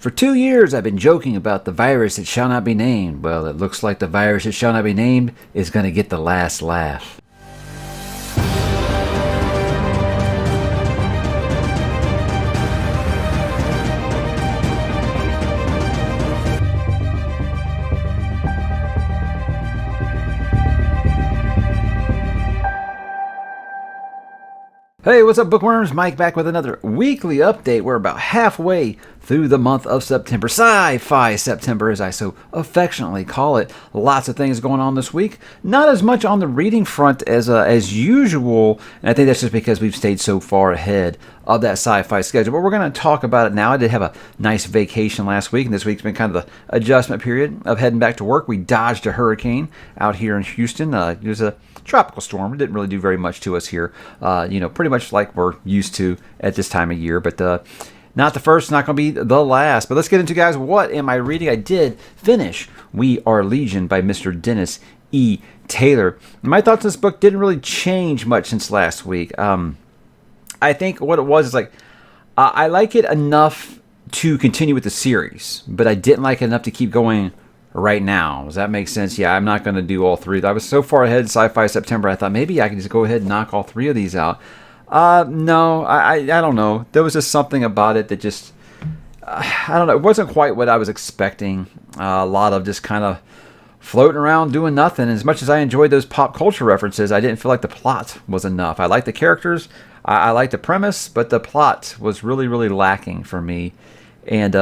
For 2 years I've been joking about the virus that shall not be named. Well, it looks like the virus that shall not be named is going to get the last laugh. Hey, what's up, bookworms? Mike back with another weekly update. We're about halfway through the month of September. Sci-Fi September, as I so affectionately call it. Lots of things going on this week. Not as much on the reading front as usual, and I think that's just because we've stayed so far ahead of that sci-fi schedule. But we're going to talk about it now. I did have a nice vacation last week, and this week's been kind of the adjustment period of heading back to work. We dodged a hurricane out here in Houston. It was a tropical storm. It didn't really do very much to us here. Pretty much like we're used to at this time of year. But not the first, not going to be the last. But let's get into, guys, what am I reading? I did finish We Are Legion by Mr. Dennis E. Taylor. My thoughts on this book didn't really change much since last week. I think what it was is I like it enough to continue with the series, but I didn't like it enough to keep going right now. Does that make sense? Yeah, I'm not going to do all three. I was so far ahead in Sci-Fi September, I thought maybe I can just go ahead and knock all three of these out. No, I don't know. There was just something about it that just, I don't know. It wasn't quite what I was expecting. A lot of just kind of floating around doing nothing. As much as I enjoyed those pop culture references, I didn't feel like the plot was enough. I liked the characters. I liked the premise, but the plot was really, really lacking for me. And,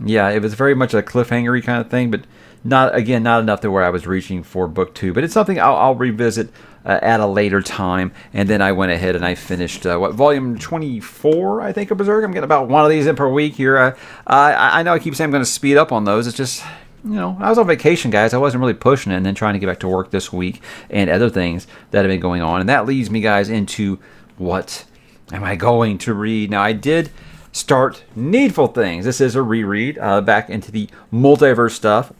it was very much a cliffhanger-y kind of thing, but not enough to where I was reaching for book 2. But it's something I'll revisit at a later time. And then I went ahead and I finished, volume 24, I think, of Berserk. I'm getting about one of these in per week here. I know I keep saying I'm going to speed up on those. It's just, I was on vacation, guys. I wasn't really pushing it, and then trying to get back to work this week and other things that have been going on. And that leads me, guys, into what am I going to read? Now, I did start Needful Things. This is a reread back into the multiverse stuff.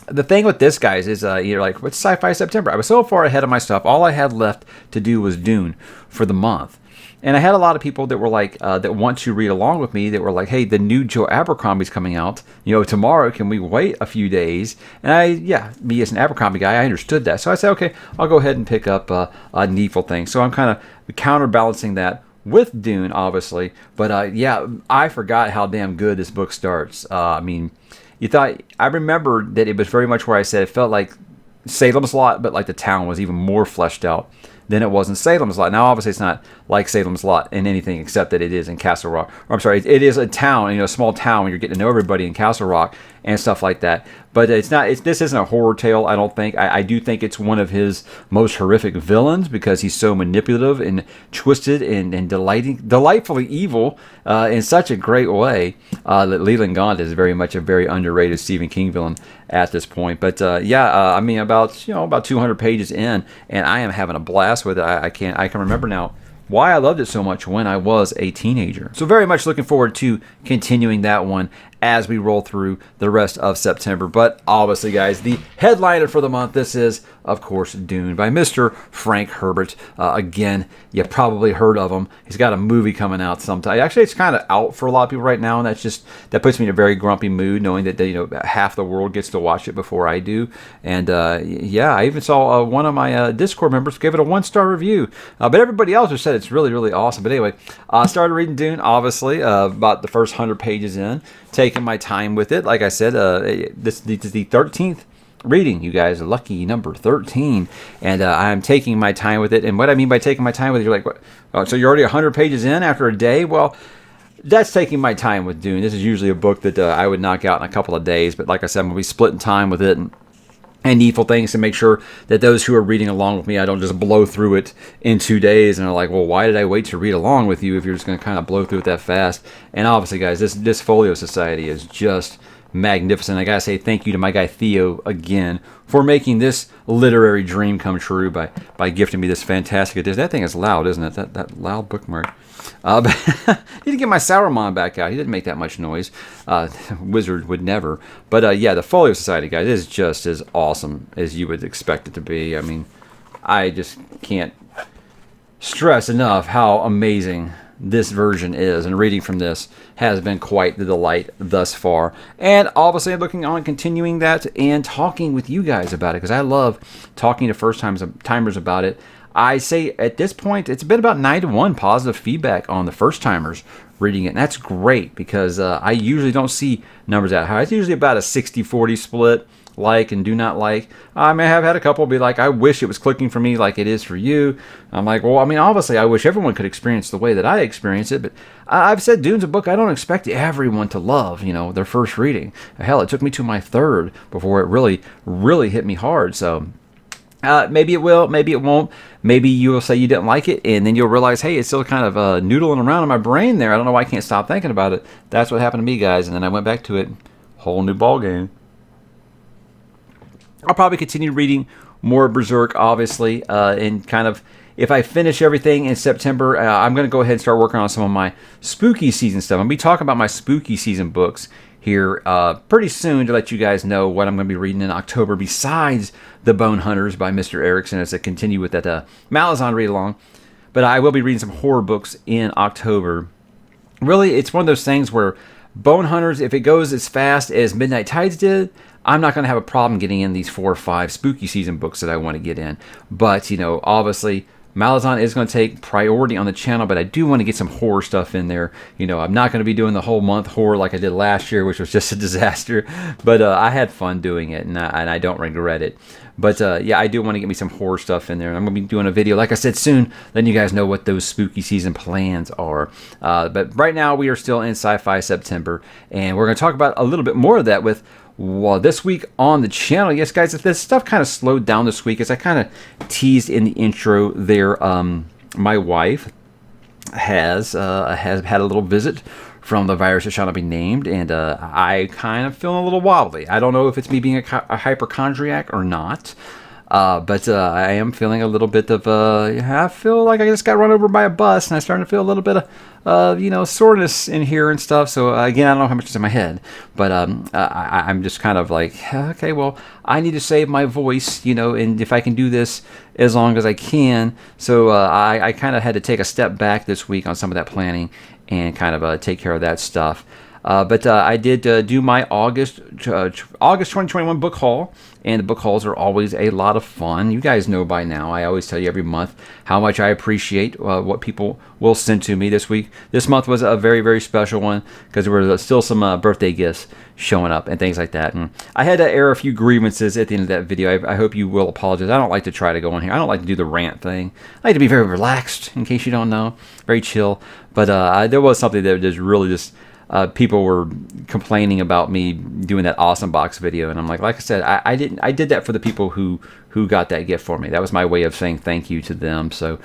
The thing with this, guys, is you're like, what's Sci-Fi September? I was so far ahead of my stuff. All I had left to do was Dune for the month. And I had a lot of people that were like, that want to read along with me, that were like, hey, the new Joe Abercrombie's coming out, tomorrow. Can we wait a few days? And me as an Abercrombie guy, I understood that. So I said, okay, I'll go ahead and pick up Needful Things. So I'm kind of counterbalancing that with Dune, obviously. But I forgot how damn good this book starts. I remember that it was very much where I said it felt like Salem's Lot, but like the town was even more fleshed out than it was in Salem's Lot. Now, obviously, it's not like Salem's Lot in anything except that it is in Castle Rock. It is a town, a small town where you're getting to know everybody in Castle Rock and stuff like that. But it's not. This isn't a horror tale, I don't think. I do think it's one of his most horrific villains because he's so manipulative and twisted and delightfully evil in such a great way that Leland Gaunt is very much a very underrated Stephen King villain at this point. But about 200 pages in, and I am having a blast with it. I can remember now why I loved it so much when I was a teenager. So very much looking forward to continuing that one as we roll through the rest of September. But obviously, guys, the headliner for the month, this is, of course, Dune by Mr. Frank Herbert. Again, you probably heard of him. He's got a movie coming out sometime. Actually, it's kind of out for a lot of people right now, and that puts me in a very grumpy mood, knowing that half the world gets to watch it before I do. And I even saw one of my Discord members give it a 1-star review. But everybody else has said it's really, really awesome. But anyway, I started reading Dune, obviously, about the first 100 pages in. Taking my time with it. Like I said, this is the 13th reading, you guys. Lucky number 13. And I'm taking my time with it. And what I mean by taking my time with it, you're like, what? Oh, so you're already 100 pages in after a day? Well, that's taking my time with Dune. This is usually a book that I would knock out in a couple of days. But like I said, I'm going to be splitting time with it and Needful Things to make sure that those who are reading along with me, I don't just blow through it in 2 days and are like, well, why did I wait to read along with you if you're just going to kind of blow through it that fast? And obviously, guys, this Folio Society is just magnificent. I got to say thank you to my guy Theo again for making this literary dream come true by gifting me this fantastic edition. That thing is loud, isn't it? That loud bookmark. But need to get my Sauron back out. He didn't make that much noise. Wizard would never. But the Folio Society, guys, is just as awesome as you would expect it to be. I just can't stress enough how amazing this version is, and reading from this has been quite the delight thus far. And obviously I'm looking on continuing that and talking with you guys about it, because I love talking to first-timers about it. I say at this point it's been about 9-1 positive feedback on the first-timers reading it, and that's great, because I usually don't see numbers that high. It's usually about a 60-40 split, like and do not like. I may have had a couple be like, I wish it was clicking for me like it is for you. I'm like, well, I mean, obviously I wish everyone could experience the way that I experience it, but I've said Dune's a book I don't expect everyone to love, their first reading. Hell, it took me to my third before it really hit me hard. So maybe it will, maybe it won't. Maybe you will say you didn't like it, and then you'll realize, hey, it's still kind of noodling around in my brain there. I don't know why I can't stop thinking about it. That's what happened to me, guys, and then I went back to it. Whole new ball game. I'll probably continue reading more Berserk, obviously, and kind of, if I finish everything in September, I'm going to go ahead and start working on some of my spooky season stuff. I'm going to be talking about my spooky season books here pretty soon to let you guys know what I'm going to be reading in October besides The Bone Hunters by Mr. Erickson as I continue with that Malazan read-along. But I will be reading some horror books in October. Really, it's one of those things where Bone Hunters, if it goes as fast as Midnight Tides did, I'm not going to have a problem getting in these 4 or 5 spooky season books that I want to get in. But, obviously, Malazan is going to take priority on the channel, but I do want to get some horror stuff in there. I'm not going to be doing the whole month horror like I did last year, which was just a disaster. But I had fun doing it, and I don't regret it. But, yeah, I do want to get me some horror stuff in there. And I'm going to be doing a video, like I said, soon, letting you guys know what those spooky season plans are. But right now, we are still in Sci-Fi September, and we're going to talk about a little bit more of that with this week on the channel. Yes, guys, if this stuff kind of slowed down this week, as I kind of teased in the intro there, my wife has had a little visit from the virus that shall not be named, and I kind of feeling a little wobbly. I don't know if it's me being a hypochondriac or not, but I am feeling a little bit of I feel like I just got run over by a bus, and I'm starting to feel a little bit of soreness in here and stuff. So again, I don't know how much is in my head, but I'm just kind of like, okay, well, I need to save my voice, and if I can do this as long as I can. So I kind of had to take a step back this week on some of that planning and kind of take care of that stuff. But I did do my August 2021 book haul, and the book hauls are always a lot of fun. You guys know by now, I always tell you every month how much I appreciate what people will send to me this week. This month was a very, very special one because there were still some birthday gifts showing up and things like that. And I had to air a few grievances at the end of that video. I hope you will apologize. I don't like to try to go in here. I don't like to do the rant thing. I like to be very relaxed, in case you don't know, very chill. But there was something that just really just... people were complaining about me doing that awesome box video, and I'm like I said, I did that for the people who got that gift for me. That was my way of saying thank you to them. So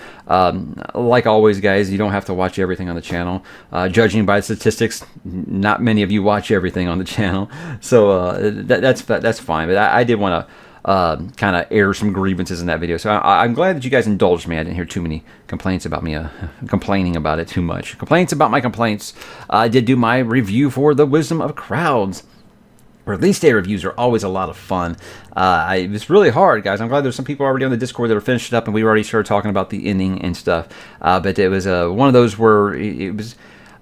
like always, guys, you don't have to watch everything on the channel. Judging by statistics, not many of you watch everything on the channel, so that's fine. But I did want to kind of air some grievances in that video. So I'm glad that you guys indulged me. I didn't hear too many complaints about me complaining about it too much. Complaints about my complaints. I did do my review for The Wisdom of Crowds. Release day reviews are always a lot of fun. It's really hard, guys. I'm glad there's some people already on the Discord that are finished it up, and we already started talking about the ending and stuff. But it was one of those where it was...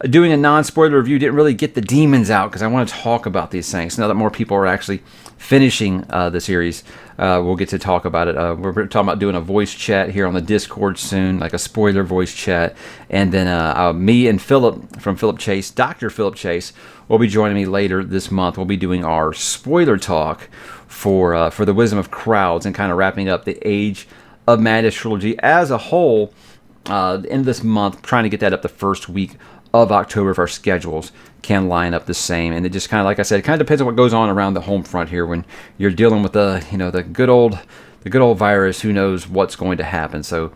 doing a non-spoiler review didn't really get the demons out because I want to talk about these things. Now that more people are actually finishing the series, we'll get to talk about it. We're talking about doing a voice chat here on the Discord soon, like a spoiler voice chat. And then me and Philip from Philip Chase, Dr. Philip Chase, will be joining me later this month. We'll be doing our spoiler talk for The Wisdom of Crowds and kind of wrapping up the Age of Madness trilogy as a whole in this month, trying to get that up the first week of October if our schedules can line up the same. And it just kind of, like I said, it kind of depends on what goes on around the home front here when you're dealing with the good old virus. Who knows what's going to happen? So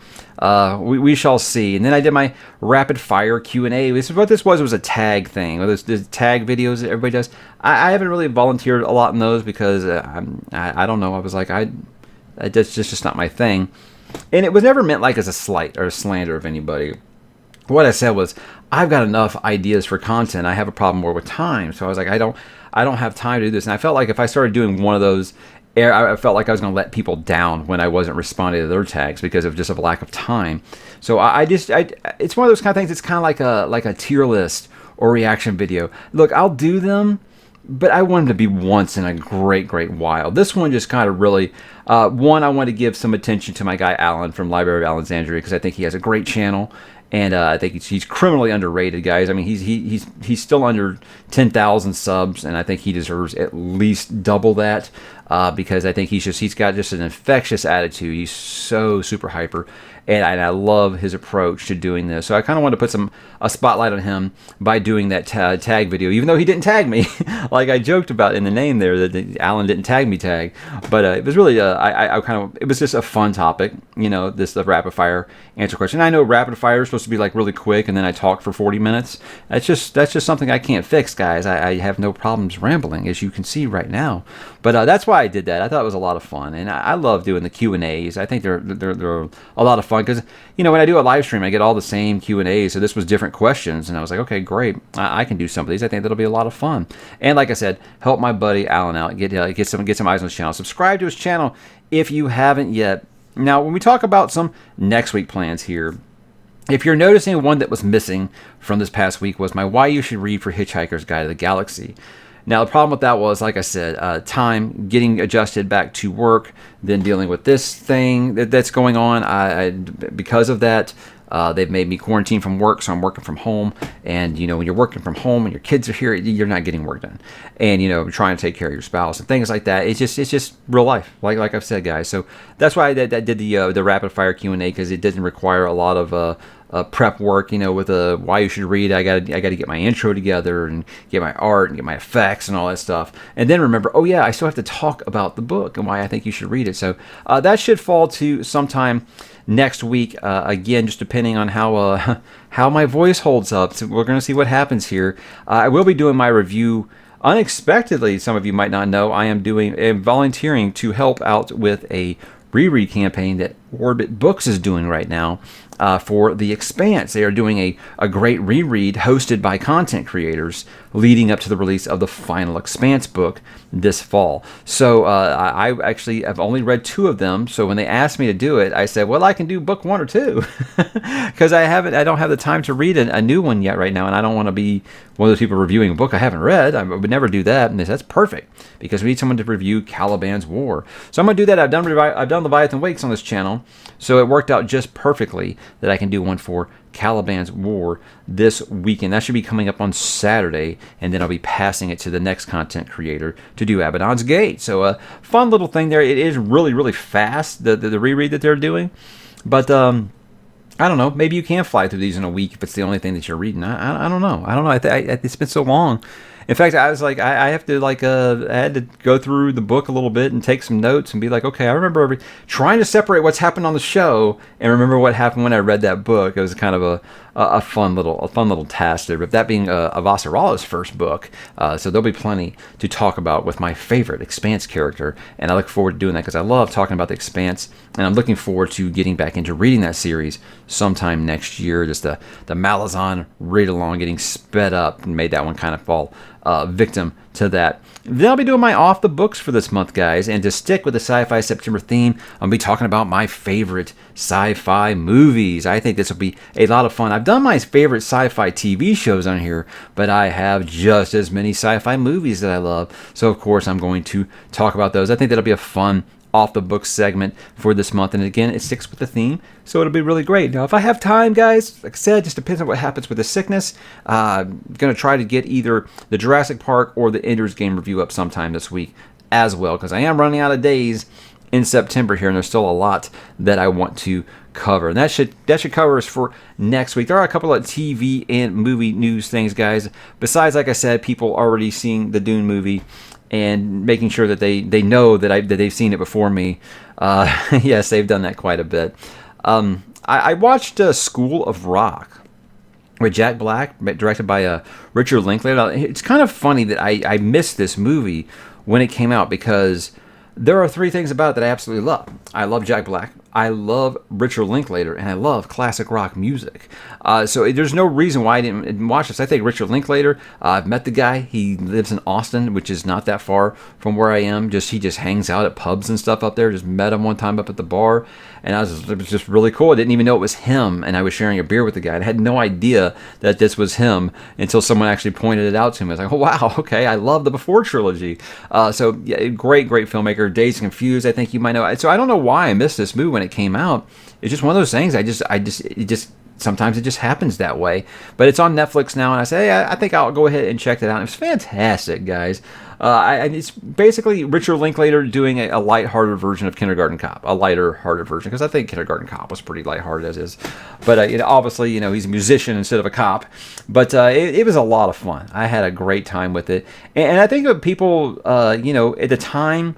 we shall see. And then I did my rapid fire Q&A. This is what this was. It was a tag thing. There's tag videos that everybody does. I haven't really volunteered a lot in those because I don't know. I was like, that's just not my thing. And it was never meant like as a slight or a slander of anybody. What I said was, I've got enough ideas for content. I have a problem more with time. So I was like, I don't have time to do this. And I felt like if I started doing one of those I felt like I was going to let people down when I wasn't responding to their tags because of just a lack of time. So it's one of those kind of things. It's kind of like a tier list or reaction video. Look, I'll do them, but I want them to be once in a great while. This one just kind of really, one, I want to give some attention to my guy Alan from Library of Alexandria because I think he has a great channel. And I think he's criminally underrated, guys. I mean, he's still under 10,000 subs, and I think he deserves at least double that because I think he's got just an infectious attitude. He's so super hyper, and I love his approach to doing this. So I kind of want to put a spotlight on him by doing that tag video, even though he didn't tag me, like I joked about in the name there that Alan didn't tag me tag. But it was really it was just a fun topic, the rapid fire answer question. I know rapid fire is supposed to be like really quick, and then I talk for 40 minutes. That's just something I can't fix, guys. I have no problems rambling, as you can see right now. But that's why I did that. I thought it was a lot of fun, and I love doing the Q&As. I think they're a lot of fun because when I do a live stream, I get all the same Q&As. So this was different questions, and I was like, okay, great. I can do some of these. I think that'll be a lot of fun. And like I said, help my buddy Alan out. Get some eyes on his channel. Subscribe to his channel if you haven't yet. Now, when we talk about some next week plans here, if you're noticing, one that was missing from this past week was my Why You Should Read for Hitchhiker's Guide to the Galaxy. Now, the problem with that was, like I said, time, getting adjusted back to work, then dealing with this thing that's going on. Because of that, they've made me quarantine from work, so I'm working from home. And, when you're working from home and your kids are here, you're not getting work done. And, trying to take care of your spouse and things like that. It's just real life, like I've said, guys. So that's why I did the rapid fire Q&A, because it didn't require a lot of prep work, with Why You Should Read. I got to get my intro together and get my art and get my effects and all that stuff. And then remember, I still have to talk about the book and why I think you should read it. So that should fall to sometime next week. Again, just depending on how my voice holds up. So we're going to see what happens here. I will be doing my review unexpectedly. Some of you might not know I am volunteering to help out with a reread campaign that Orbit Books is doing right now for The Expanse. They are doing a great reread hosted by content creators leading up to the release of the final Expanse book this fall. So I actually have only read 2 of them. So when they asked me to do it, I said, well, I can do book 1 or 2 because I don't have the time to read a new one yet right now, and I don't want to be one of those people reviewing a book I haven't read. I would never do that, and they said, that's perfect because we need someone to review Caliban's War. So I'm going to do that. I've done Leviathan Wakes on this channel, so it worked out just perfectly that I can do one for Caliban's War this weekend. That should be coming up on Saturday, and then I'll be passing it to the next content creator to do Abaddon's Gate. So a fun little thing there. It is really fast, the reread that they're doing, but I don't know. Maybe you can fly through these in a week if it's the only thing that you're reading. I don't know. It's been so long. In fact, I was like, I have to I had to go through the book a little bit and take some notes and be like, okay, I remember trying to separate what's happened on the show and remember what happened when I read that book. It was kind of a fun little task there. But that being Avasarala's first book, so there'll be plenty to talk about with my favorite Expanse character, and I look forward to doing that because I love talking about the Expanse, and I'm looking forward to getting back into reading that series sometime next year. Just the Malazan read along getting sped up and made that one kind of fall victim to that. Then I'll be doing my off the books for this month, guys, and to stick with the Sci-Fi September theme, I'll be talking about my favorite sci-fi movies. I think this will be a lot of fun. I've done my favorite sci-fi TV shows on here, but I have just as many sci-fi movies that I love. So of course I'm going to talk about those. I think that'll be a fun off the book segment for this month, and again, it sticks with the theme, so it'll be really great. Now, if I have time, guys, like I said, it just depends on what happens with the sickness. I'm going to try to get either the Jurassic Park or the Ender's Game review up sometime this week as well, because I am running out of days in September here, and there's still a lot that I want to cover, and that should cover us for next week. There are a couple of TV and movie news things, guys, besides, like I said, people already seeing the Dune movie and making sure that they know that they've seen it before me. Yes, they've done that quite a bit. I watched School of Rock with Jack Black, directed by Richard Linklater. It's kind of funny that I missed this movie when it came out because there are 3 things about it that I absolutely love. I love Jack Black. I love Richard Linklater and I love classic rock music. So there's no reason why I didn't watch this. I think Richard Linklater, I've met the guy. He lives in Austin, which is not that far from where I am. He just hangs out at pubs and stuff up there. Just met him one time up at the bar, and it was just really cool. I didn't even know it was him, and I was sharing a beer with the guy. I had no idea that this was him until someone actually pointed it out to me. I was like, oh wow, okay, I love the Before trilogy. So yeah, great filmmaker. Dazed and Confused, I think you might know. So I don't know why I missed this movie when it came out. It's just one of those things. Sometimes it just happens that way. But it's on Netflix now, and I say, hey, I think I'll go ahead and check it out. It's fantastic, guys. It's basically Richard Linklater doing a lighthearted version of Kindergarten Cop, a lighter-hearted version, because I think Kindergarten Cop was pretty lighthearted as is. But obviously, he's a musician instead of a cop. But it was a lot of fun. I had a great time with it, and I think that people, at the time,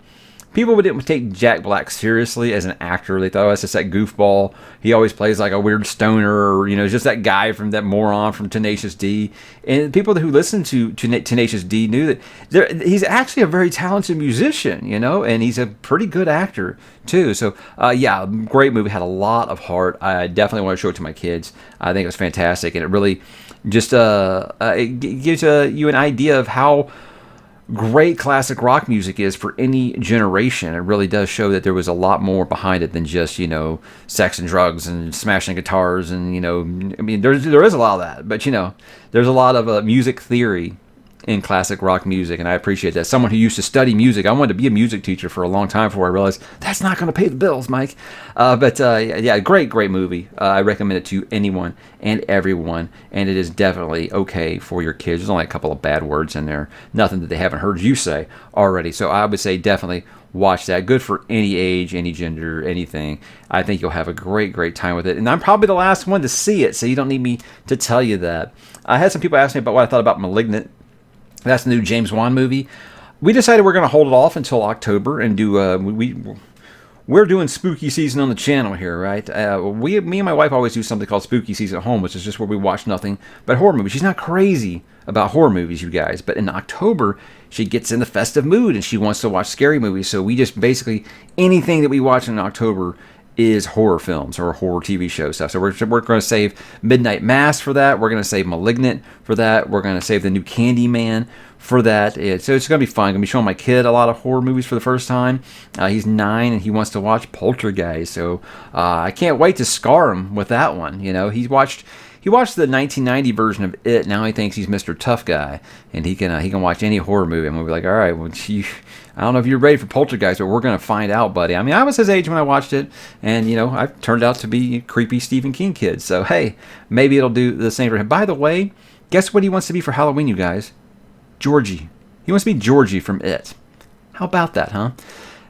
people didn't take Jack Black seriously as an actor. They thought, oh, it's just that goofball. He always plays like a weird stoner, or, just that guy that moron from Tenacious D. And people who listened to Tenacious D knew that he's actually a very talented musician, and he's a pretty good actor, too. So, yeah, great movie. Had a lot of heart. I definitely want to show it to my kids. I think it was fantastic. And it really just it gives you an idea of how great classic rock music is for any generation. It really does show that there was a lot more behind it than just, sex and drugs and smashing guitars and, there is a lot of that, but, there's a lot of music theory in classic rock music, and I appreciate that. Someone who used to study music, I wanted to be a music teacher for a long time before I realized that's not going to pay the bills, Mike. Yeah, great movie. I recommend it to anyone and everyone, and it is definitely okay for your kids. There's only a couple of bad words in there, nothing that they haven't heard you say already. So I would say definitely watch that. Good for any age, any gender, anything. I think you'll have a great time with it. And I'm probably the last one to see it, so you don't need me to tell you that. I had some people ask me about what I thought about Malignant. That's the new James Wan movie. We decided we're going to hold it off until October and do. We're doing spooky season on the channel here, right? Me and my wife always do something called spooky season at home, which is just where we watch nothing but horror movies. She's not crazy about horror movies, you guys, but in October she gets in the festive mood and she wants to watch scary movies. So we just basically anything that we watch in October is horror films or horror TV show stuff. So we're going to save Midnight Mass for that. We're going to save Malignant for that. We're going to save the new Candyman for that. So it's going to be fun. I'm going to be showing my kid a lot of horror movies for the first time. He's 9 and he wants to watch Poltergeist. So I can't wait to scar him with that one. He watched the 1990 version of It. Now he thinks he's Mr. Tough Guy, and he can watch any horror movie. And we'll be like, all right, well, I don't know if you're ready for Poltergeist, but we're going to find out, buddy. I mean, I was his age when I watched it, and, I turned out to be a creepy Stephen King kid. So, hey, maybe it'll do the same for him. By the way, guess what he wants to be for Halloween, you guys? Georgie. He wants to be Georgie from It. How about that, huh?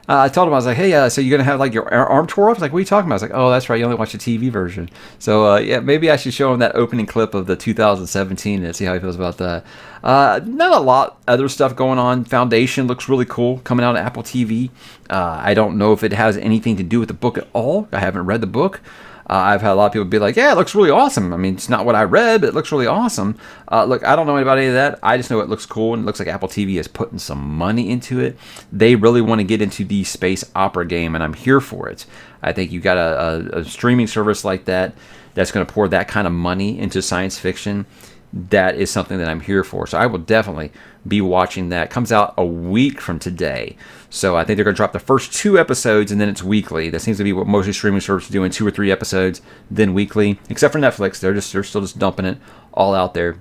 I told him, I was like, hey, so you're going to have like your arm tore off? He's like, what are you talking about? I was like, oh, that's right, you only watch the TV version. So, yeah, maybe I should show him that opening clip of the 2017 and see how he feels about that. Not a lot other stuff going on. Foundation looks really cool, coming out of Apple TV. I don't know if it has anything to do with the book at all. I haven't read the book. I've had a lot of people be like, yeah, it looks really awesome. I mean, it's not what I read, but it looks really awesome. Look, I don't know about any of that. I just know it looks cool, and it looks like Apple TV is putting some money into it. They really want to get into the space opera game, and I'm here for it. I think you got a streaming service like that that's going to pour that kind of money into science fiction. That is something that I'm here for. So I will definitely be watching that. It comes out a week from today. So I think they're going to drop the first 2 episodes and then it's weekly. That seems to be what most streaming services are doing, 2 or 3 episodes, then weekly. Except for Netflix. They're still just dumping it all out there.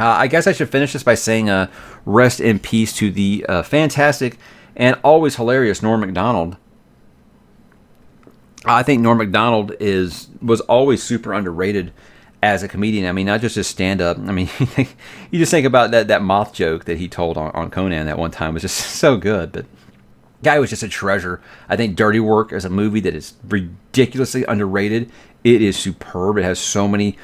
I guess I should finish this by saying rest in peace to the fantastic and always hilarious Norm Macdonald. I think Norm Macdonald was always super underrated as a comedian. I mean, not just his stand-up. I mean, you just think about that moth joke that he told on Conan that one time was just so good. But guy was just a treasure. I think Dirty Work is a movie that is ridiculously underrated. It is superb. It has so many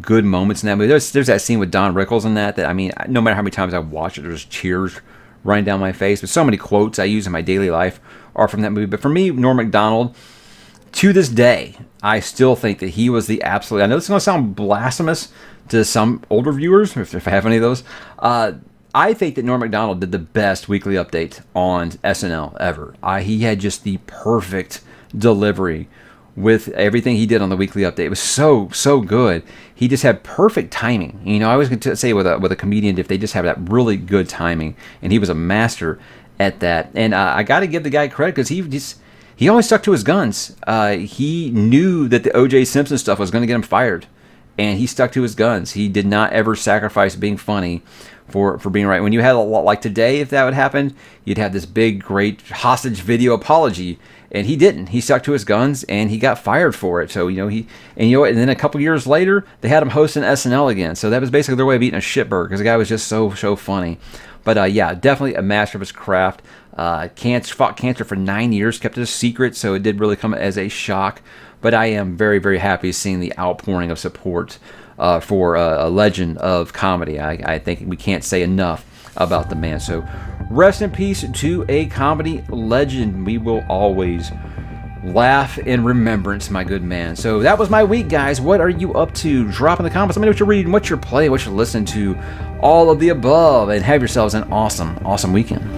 good moments in that movie. There's that scene with Don Rickles in that I mean, no matter how many times I watch it, there's tears running down my face. But so many quotes I use in my daily life are from that movie. But for me, Norm Macdonald, to this day, I still think that he was the absolute. I know it's going to sound blasphemous to some older viewers, if I have any of those. I think that Norm Macdonald did the best weekly update on SNL ever. He had just the perfect delivery with everything he did on the weekly update. It was so good. He just had perfect timing. You know, I was going to say with a comedian, if they just have that really good timing, and he was a master at that. And I got to give the guy credit because he always stuck to his guns. He knew that the O.J. Simpson stuff was going to get him fired, and he stuck to his guns. He did not ever sacrifice being funny for being right. When you had a lot like today, if that would happen, you'd have this big, great hostage video apology, and he didn't. He stuck to his guns, and he got fired for it. So, and then a couple years later, they had him hosting SNL again. So that was basically their way of eating a shitburger because the guy was just so funny. But yeah, definitely a master of his craft. Fought cancer for 9 years, kept it a secret, so it did really come as a shock. But I am very, very happy seeing the outpouring of support for a legend of comedy. I think we can't say enough about the man. So rest in peace to a comedy legend. We will always laugh in remembrance, my good man. So that was my week, guys. What are you up to? Drop in the comments. Let me know what you're reading, what you're playing, what you're listening to, all of the above, and have yourselves an awesome weekend.